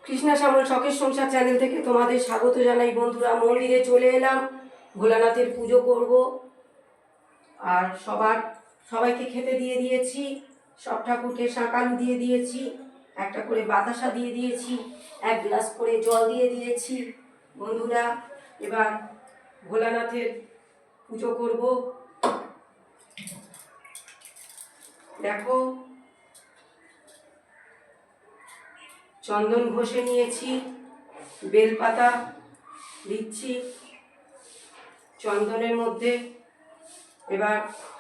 কৃষ্ণা শ্যামল শখের সংসার চ্যানেল থেকে তোমাদের স্বাগত জানাই। বন্ধুরা, মন্দিরে চলে এলাম, ভোলানাথের পুজো করব। আর সবাইকে খেতে দিয়ে দিয়েছি, সব ঠাকুরকে শাঁকালু দিয়ে দিয়েছি, একটা করে বাতাসা দিয়ে দিয়েছি, 1 গ্লাস করে জল দিয়ে দিয়েছি। বন্ধুরা, এবার ভোলানাথের পুজো করব। দেখো, চন্দন ঘষে নিয়েছি, বেলপাতা দিচ্ছি চন্দনের মধ্যে। এবার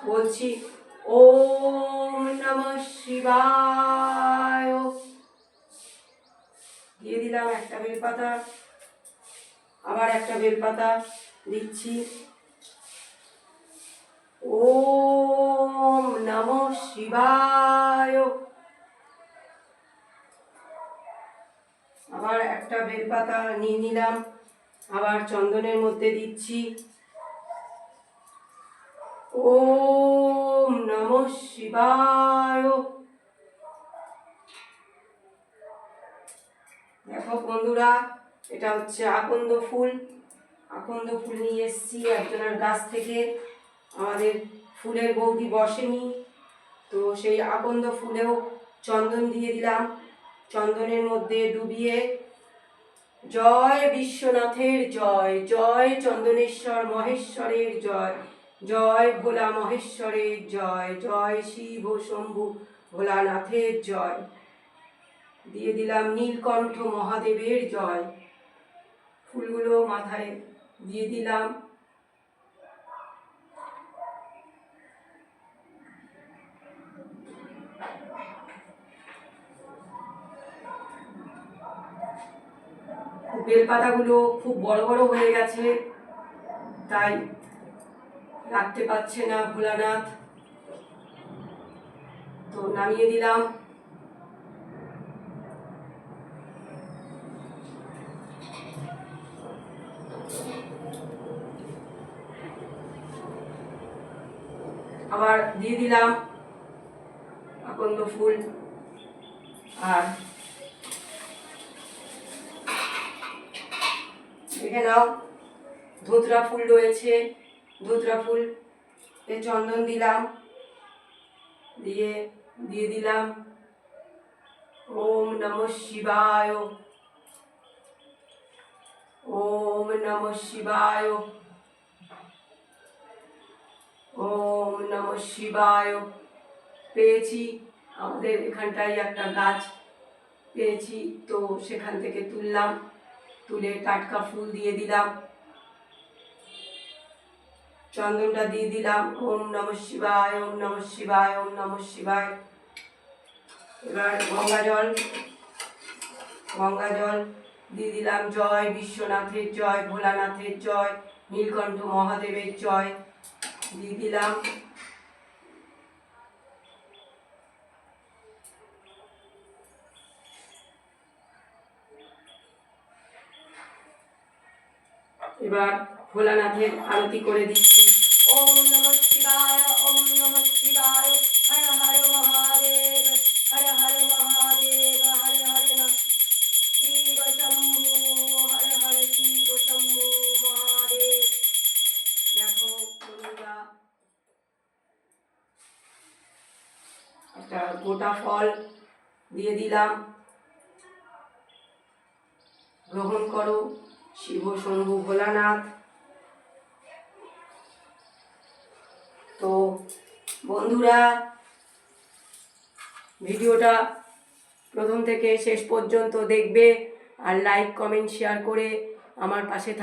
বলছি ওম নমঃ শিবায়, দিয়ে দিলাম একটা বেলপাতা, আবার একটা বেলপাতা দিচ্ছি। ওম নমঃ শিবায়, আবার একটা বেলপাতা নিয়ে নিলাম, আবার চন্দনের মধ্যে দিচ্ছি। ওম নমঃ শিবায়। দেখো বন্ধুরা, এটা হচ্ছে আকন্দ ফুল। আকন্দ ফুল নিয়ে এসেছি একজনের গাছ থেকে। আমাদের ফুলের বৌদি বসেনি, তো সেই আকন্দ ফুলেও চন্দন দিয়ে দিলাম। চন্দনের মধ্যে ডুবিয়ে জয় বিশ্বনাথের জয়, জয় চন্দনেশ্বর মহেশ্বরের জয়, জয় ভোলা মহেশ্বরের জয়, জয় শিব শম্ভু ভোলানাথের জয়, দিয়ে দিলাম নীলকণ্ঠ মহাদেবের জয়। ফুলগুলো মাথায় দিয়ে দিলাম। বেলপাতাগুলো খুব বড় বড় হয়ে গেছে, তাই রাখতে পারছে না ভোলানাথ, তো নামিয়ে দিলাম। আবার দিয়ে দিলাম আকন্দ ফুল। আর দেখে নাও, ধুতরা ফুল রয়েছে, ধুতরা ফুল চন্দন দিলাম, দিয়ে দিলাম ওম নমঃ শিবায়, ওম নমঃ শিবায়, ওম নমঃ শিবায়। পেয়েছি, আমাদের এখানটায় একটা গাছ পেয়েছি, তো সেখান থেকে তুললাম, তুলে টাটকা ফুল দিয়ে দিলাম, চন্দনটা দিয়ে দিলাম। ওম নমঃ শিবায়, ওম নমঃ শিবায়, ওম নমঃ শিবায়। এবার গঙ্গা জল দিয়ে দিলাম। জয় বিশ্বনাথের জয়, ভোলানাথের জয়, নীলকণ্ঠ মহাদেবের জয় দিয়ে দিলাম। এবার ভোলানাথের আরতি করে দিচ্ছি। ওম নমঃ শিবায়, ওম নমঃ শিবায়, হর হর মহাদেব, হর হর মহাদেব, হর হর শিব শম্ভু, হর হর শিব শম্ভু মহাদেব। দেখো বন্ধুরা, একটা গোটা ফল দিয়ে দিলাম, গ্রহণ করো শিব শম্ভু ভোলানাথ। তো বন্ধুরা, ভিডিওটা প্রথম থেকে শেষ পর্যন্ত দেখবে, আর লাইক কমেন্ট শেয়ার করে আমার পাশে থাকবে।